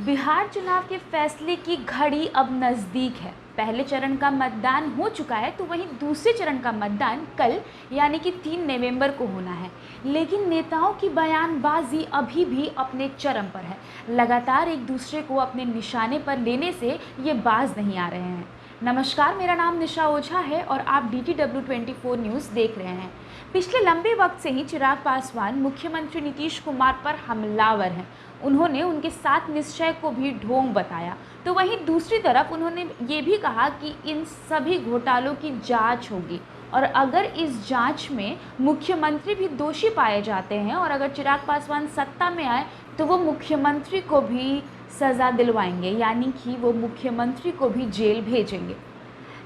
बिहार चुनाव के फैसले की घड़ी अब नज़दीक है। पहले चरण का मतदान हो चुका है तो वहीं दूसरे चरण का मतदान कल यानी कि 3 नवंबर को होना है। लेकिन नेताओं की बयानबाजी अभी भी अपने चरम पर है। लगातार एक दूसरे को अपने निशाने पर लेने से ये बाज नहीं आ रहे हैं। नमस्कार, मेरा नाम निशा ओझा है और आप DTW 24 न्यूज़ देख रहे हैं। पिछले लंबे वक्त से ही चिराग पासवान मुख्यमंत्री नीतीश कुमार पर हमलावर हैं। उन्होंने उनके साथ निश्चय को भी ढोंग बताया, तो वहीं दूसरी तरफ उन्होंने ये भी कहा कि इन सभी घोटालों की जांच होगी और अगर इस जांच में मुख्यमंत्री भी दोषी पाए जाते हैं और अगर चिराग पासवान सत्ता में आए तो वो मुख्यमंत्री को भी सज़ा दिलवाएंगे, यानी कि वो मुख्यमंत्री को भी जेल भेजेंगे।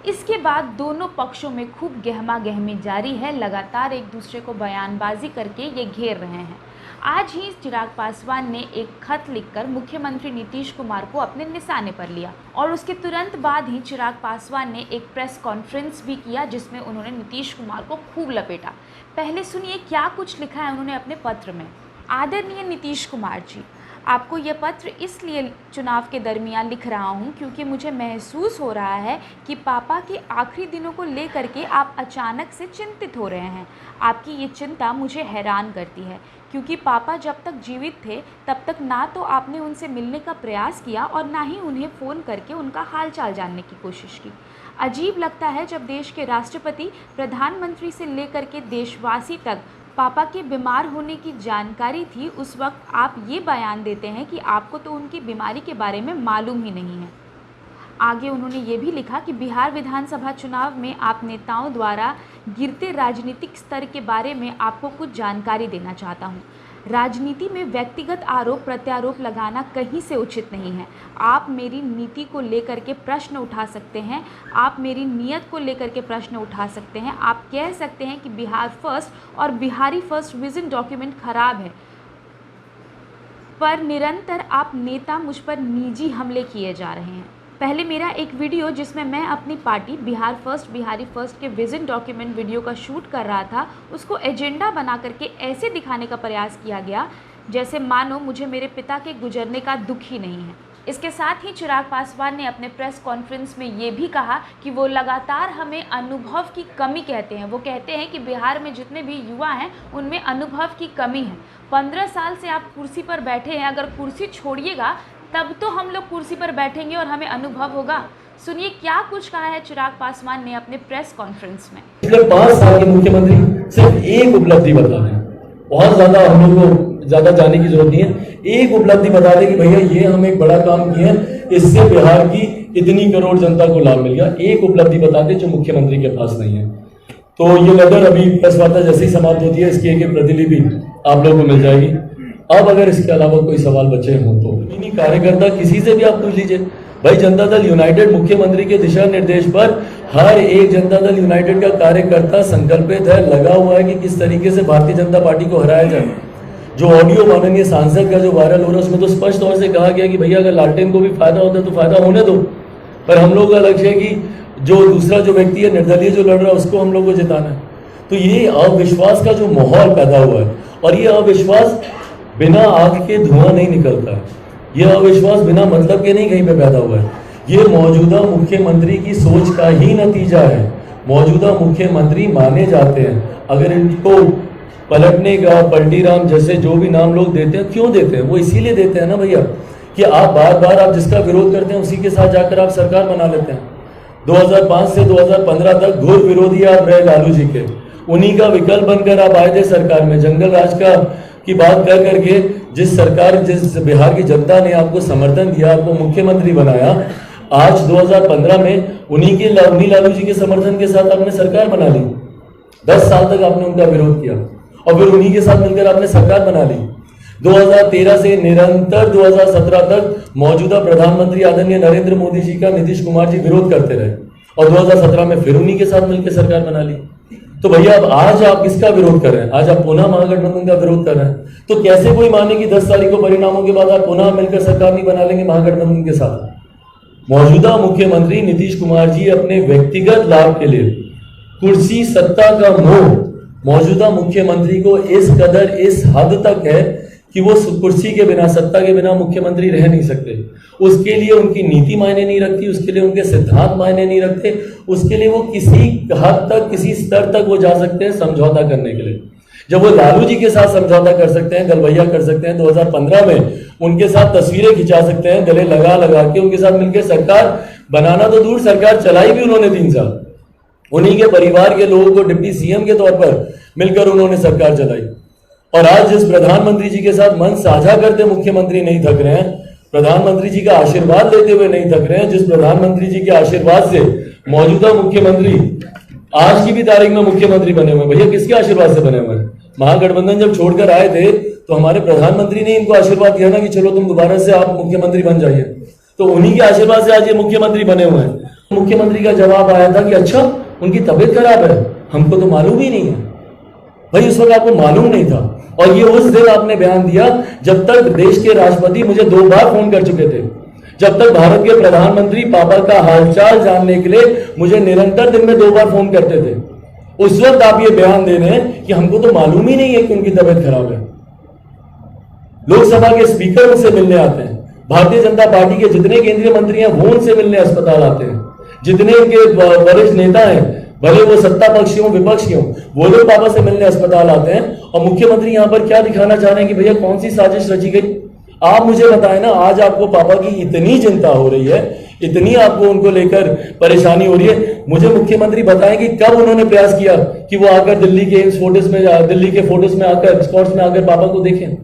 इसके बाद दोनों पक्षों में खूब गहमा गहमी जारी है। लगातार एक दूसरे को बयानबाजी करके ये घेर रहे हैं। आज ही चिराग पासवान ने एक खत लिखकर मुख्यमंत्री नीतीश कुमार को अपने निशाने पर लिया और उसके तुरंत बाद ही चिराग पासवान ने एक प्रेस कॉन्फ्रेंस भी किया जिसमें उन्होंने नीतीश कुमार को खूब लपेटा। पहले सुनिए क्या कुछ लिखा है उन्होंने अपने पत्र में। आदरणीय नीतीश कुमार जी, आपको यह पत्र इसलिए चुनाव के दरमियान लिख रहा हूं क्योंकि मुझे महसूस हो रहा है कि पापा के आखिरी दिनों को लेकर के आप अचानक से चिंतित हो रहे हैं। आपकी ये चिंता मुझे हैरान करती है क्योंकि पापा जब तक जीवित थे तब तक ना तो आपने उनसे मिलने का प्रयास किया और ना ही उन्हें फ़ोन करके उनका हालचाल जानने की कोशिश की। अजीब लगता है जब देश के राष्ट्रपति, प्रधानमंत्री से लेकर के देशवासी तक पापा के बीमार होने की जानकारी थी, उस वक्त आप ये बयान देते हैं कि आपको तो उनकी बीमारी के बारे में मालूम ही नहीं है। आगे उन्होंने ये भी लिखा कि बिहार विधानसभा चुनाव में आप नेताओं द्वारा गिरते राजनीतिक स्तर के बारे में आपको कुछ जानकारी देना चाहता हूँ। राजनीति में व्यक्तिगत आरोप प्रत्यारोप लगाना कहीं से उचित नहीं है। आप मेरी नीति को लेकर के प्रश्न उठा सकते हैं, आप मेरी नीयत को लेकर के प्रश्न उठा सकते हैं। आप कह सकते हैं कि बिहार फर्स्ट और बिहारी फर्स्ट विजन डॉक्यूमेंट खराब है, पर निरंतर आप नेता मुझ पर निजी हमले किए जा रहे हैं। पहले मेरा एक वीडियो जिसमें मैं अपनी party Bihar first Bihari first के विजन डॉक्यूमेंट वीडियो का शूट कर रहा था, उसको एजेंडा बना करके ऐसे दिखाने का प्रयास किया गया जैसे मानो मुझे मेरे पिता के गुजरने का दुख ही नहीं है। इसके साथ ही चिराग पासवान ने अपने प्रेस कॉन्फ्रेंस में ये भी कहा कि वो लगातार हमें अनुभव की कमी कहते हैं। वो कहते हैं कि बिहार में जितने भी युवा हैं उनमें अनुभव की कमी है। 15 साल से आप कुर्सी पर बैठे हैं, अगर कुर्सी छोड़िएगा तब तो हम लोग कुर्सी पर बैठेंगे और हमें अनुभव होगा। सुनिए क्या कुछ कहा है चिराग पासवान ने अपने प्रेस कॉन्फ्रेंस में। पिछले 5 साल के मुख्यमंत्री सिर्फ एक उपलब्धि बता दें, बहुत ज्यादा हम लोग को ज्यादा जाने की जरूरत नहीं है। एक उपलब्धि बता दें कि भैया ये हम एक बड़ा काम किए हैं, इससे बिहार की इतनी करोड़ जनता को लाभ मिल गया। एक उपलब्धि बता दें जो मुख्यमंत्री के पास नहीं है। तो ये लेटर अभी प्रेस वार्ता जैसे ही समाप्त होती है इसकी एक प्रतिलिपि आप लोगों को मिल जाएगी। अब अगर इसके अलावा कोई सवाल बचे हों तो इन्हीं कार्यकर्ता किसी से भी आप पूछ लीजिए। भाई, जनता दल यूनाइटेड मुख्यमंत्री के दिशा निर्देश पर हर एक जनता दल यूनाइटेड का कार्यकर्ता संकल्पित है, लगा हुआ है कि किस तरीके से भारतीय जनता पार्टी को हराया जाए। जो ऑडियो माननीय सांसद का जो वायरल हो रहा है उसमें तो स्पष्ट तौर से कहा गया कि भैया अगर लालटेन को भी फायदा होता है तो फायदा होने दो, पर हम लोग का लक्ष्य है कि जो दूसरा जो व्यक्ति है निर्दलीय जो लड़ रहा है उसको हम लोग को जिताना है। तो ये अविश्वास का जो माहौल पैदा हुआ है और ये अविश्वास बिना आग के धुआं नहीं निकलता है, यह अविश्वास बिना मतलब के नहीं कहीं पे पैदा हुआ है। ये मौजूदा मुख्यमंत्री की सोच का ही नतीजा है। मौजूदा मुख्यमंत्री माने जाते हैं, अगर इनको पलटने का पलटीराम जैसे जो भी नाम लोग देते हैं, क्यों देते हैं? वो इसीलिए देते हैं ना भैया कि आप बार बार आप जिसका विरोध करते हैं उसी के साथ जाकर आप सरकार बना लेते हैं। 2005 से 2015 तक घोर विरोधी आप रहे लालू जी के, उन्हीं का विकल्प बनकर आप आए थे सरकार में। जंगल राज का की बात कर करके जिस बिहार की जनता ने आपको समर्थन दिया, आपको मुख्यमंत्री बनाया, आज 2015 में उन्हीं लालू जी के समर्थन के साथ आपने सरकार बना ली। 10 साल तक आपने उनका विरोध किया और फिर उन्हीं के साथ मिलकर आपने सरकार बना ली। 2013 से निरंतर 2017 तक मौजूदा प्रधानमंत्री आदरणीय नरेंद्र मोदी जी का नीतीश कुमार जी विरोध करते रहे और 2017 में फिर उन्हीं के साथ मिलकर सरकार बना ली। तो भैया अब आज आप किसका विरोध कर रहे हैं? आज आप पुनः महागठबंधन का विरोध कर रहे हैं। तो कैसे कोई माने कि 10 तारीख को परिणामों के बाद आप पुनः मिलकर सरकार नहीं बना लेंगे महागठबंधन के साथ? मौजूदा मुख्यमंत्री नीतीश कुमार जी अपने व्यक्तिगत लाभ के लिए, कुर्सी सत्ता का मोह मौजूदा मुख्यमंत्री को इस कदर इस हद तक है कि वो कुर्सी के बिना, सत्ता के बिना मुख्यमंत्री रह नहीं सकते। उसके लिए उनकी नीति मायने नहीं रखती, उसके लिए उनके सिद्धांत मायने नहीं रखते, उसके लिए वो किसी हद तक, किसी स्तर तक वो जा सकते हैं समझौता करने के लिए। जब वो लालू जी के साथ समझौता कर सकते हैं, गलवैया कर सकते हैं, 2015 में उनके साथ तस्वीरें खिंचा सकते हैं, गले लगा लगा के उनके साथ मिलकर सरकार बनाना तो दूर, सरकार चलाई भी उन्होंने 3 साल। उन्हीं के परिवार के लोगों को डिप्टी सीएम के तौर पर मिलकर उन्होंने सरकार चलाई। और आज जिस प्रधानमंत्री जी के साथ मन साझा करते मुख्यमंत्री नहीं थक रहे हैं, प्रधानमंत्री जी का आशीर्वाद लेते हुए नहीं थक रहे हैं, जिस प्रधानमंत्री जी के आशीर्वाद से मौजूदा मुख्यमंत्री आज की भी तारीख में मुख्यमंत्री बने हुए, भैया किसके आशीर्वाद से बने हुए हैं? महागठबंधन जब छोड़कर आए थे तो हमारे प्रधानमंत्री ने इनको आशीर्वाद दिया ना कि चलो तुम दोबारा से आप मुख्यमंत्री बन जाइए, तो उन्हीं के आशीर्वाद से आज ये मुख्यमंत्री बने हुए हैं। मुख्यमंत्री का जवाब आया था कि अच्छा उनकी तबीयत खराब है, हमको तो मालूम ही नहीं है। भाई उस वक्त आपको मालूम नहीं था, और ये उस दिन आपने बयान दिया जब तक देश के राष्ट्रपति मुझे 2 बार फोन कर चुके थे, जब तक भारत के प्रधानमंत्री पापा का हालचाल जानने के लिए मुझे निरंतर दिन में 2 बार फोन करते थे। उस वक्त आप ये बयान दे रहे हैं कि हमको तो मालूम ही नहीं है कि उनकी तबीयत खराब है। लोकसभा के स्पीकर उनसे मिलने आते हैं, भारतीय जनता पार्टी के जितने केंद्रीय मंत्री हैं वो उनसे मिलने अस्पताल आते हैं, जितने उनके वरिष्ठ नेता हैं, भले वो सत्ता पक्ष हो विपक्ष हो, वो लोग पापा से मिलने अस्पताल आते हैं। और मुख्यमंत्री यहाँ पर क्या दिखाना चाह रहे हैं कि भैया कौन सी साजिश रची गई? आप मुझे बताएं ना, आज आपको पापा की इतनी चिंता हो रही है, इतनी आपको उनको लेकर परेशानी हो रही है, मुझे मुख्यमंत्री बताएं कि कब उन्होंने प्रयास किया कि वो आकर दिल्ली के फोटोज में, दिल्ली के फोटोज में आकर, स्पॉट्स में आकर पापा को देखें?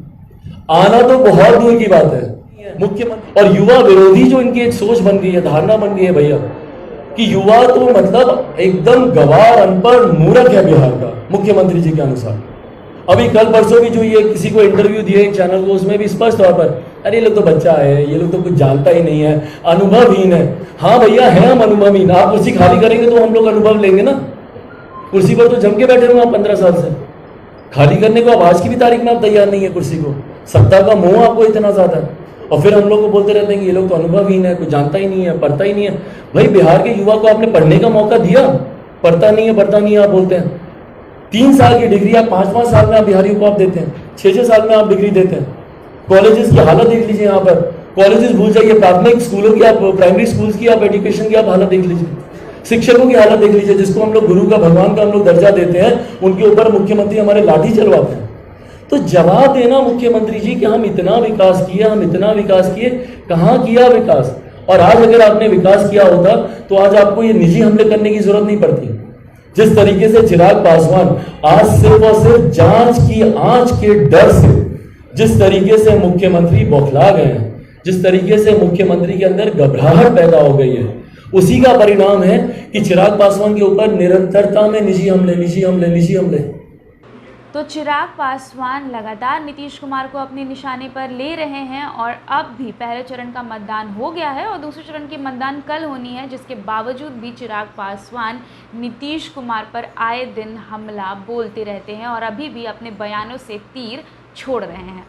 आना तो बहुत दूर की बात है मुख्यमंत्री। और युवा विरोधी जो इनकी एक सोच बन गई है, धारणा बन गई है भैया कि युवा तो मतलब एकदम गवार, अनपढ़, मूर्ख है बिहार का, मुख्यमंत्री जी के अनुसार। अभी कल परसों भी जो ये किसी को इंटरव्यू दिए एक चैनल को, उसमें भी स्पष्ट तौर पर, अरे ये लोग तो बच्चा है, ये लोग तो कुछ जानता ही नहीं है, अनुभवहीन है। हाँ भैया है, हम अनुभवहीन। आप कुर्सी खाली करेंगे तो हम लोग अनुभव लेंगे ना। कुर्सी पर तो जम के बैठे हुए आप 15 साल से, खाली करने को अब आज की भी तारीख में आप तैयार नहीं है कुर्सी को। सत्ता का मोह आपको इतना ज्यादा है, और फिर हम लोग को बोलते रहते हैं कि ये लोग तो अनुभवहीन है, कुछ जानता ही नहीं है, पढ़ता ही नहीं है। भाई बिहार के युवा को आपने पढ़ने का मौका दिया, पढ़ता नहीं है, पढ़ता नहीं है आप बोलते हैं। 3 साल की डिग्री आप 5-5 साल में आप बिहारियों को आप देते हैं, 6-6 साल में आप डिग्री देते हैं। कॉलेजेस की हालत देख लीजिए, यहाँ पर कॉलेजेस भूल जाइए, प्राथमिक स्कूलों की आप, प्राइमरी स्कूल्स की आप, एजुकेशन की आप हालत देख लीजिए, शिक्षकों की हालत देख लीजिए, जिसको हम लोग गुरु का, भगवान का हम लोग दर्जा देते हैं, उनके ऊपर मुख्यमंत्री हमारे लाठी चलवाते हैं। तो जवाब देना मुख्यमंत्री जी कि हम इतना विकास किए, हम इतना विकास किए, कहाँ किया विकास? और आज अगर आपने विकास किया होता तो आज आपको ये निजी हमले करने की जरूरत नहीं पड़ती। जिस तरीके से चिराग पासवान आज सिर्फ और सिर्फ जांच की आंच के डर से जिस तरीके से मुख्यमंत्री बौखला गए हैं, जिस तरीके से मुख्यमंत्री के अंदर घबराहट पैदा हो गई है, उसी का परिणाम है कि चिराग पासवान के ऊपर निरंतरता में निजी हमले, निजी हमले, निजी हमले। तो चिराग पासवान लगातार नीतीश कुमार को अपने निशाने पर ले रहे हैं, और अब भी पहले चरण का मतदान हो गया है और दूसरे चरण की मतदान कल होनी है, जिसके बावजूद भी चिराग पासवान नीतीश कुमार पर आए दिन हमला बोलते रहते हैं और अभी भी अपने बयानों से तीर छोड़ रहे हैं।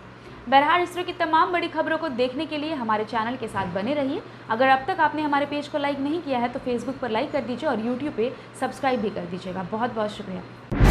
बहरहाल इस तरह की तमाम बड़ी खबरों को देखने के लिए हमारे चैनल के साथ बने रहिए। अगर अब तक आपने हमारे पेज को लाइक नहीं किया है तो फेसबुक पर लाइक कर दीजिए और यूट्यूब पे सब्सक्राइब भी कर दीजिएगा। बहुत बहुत शुक्रिया।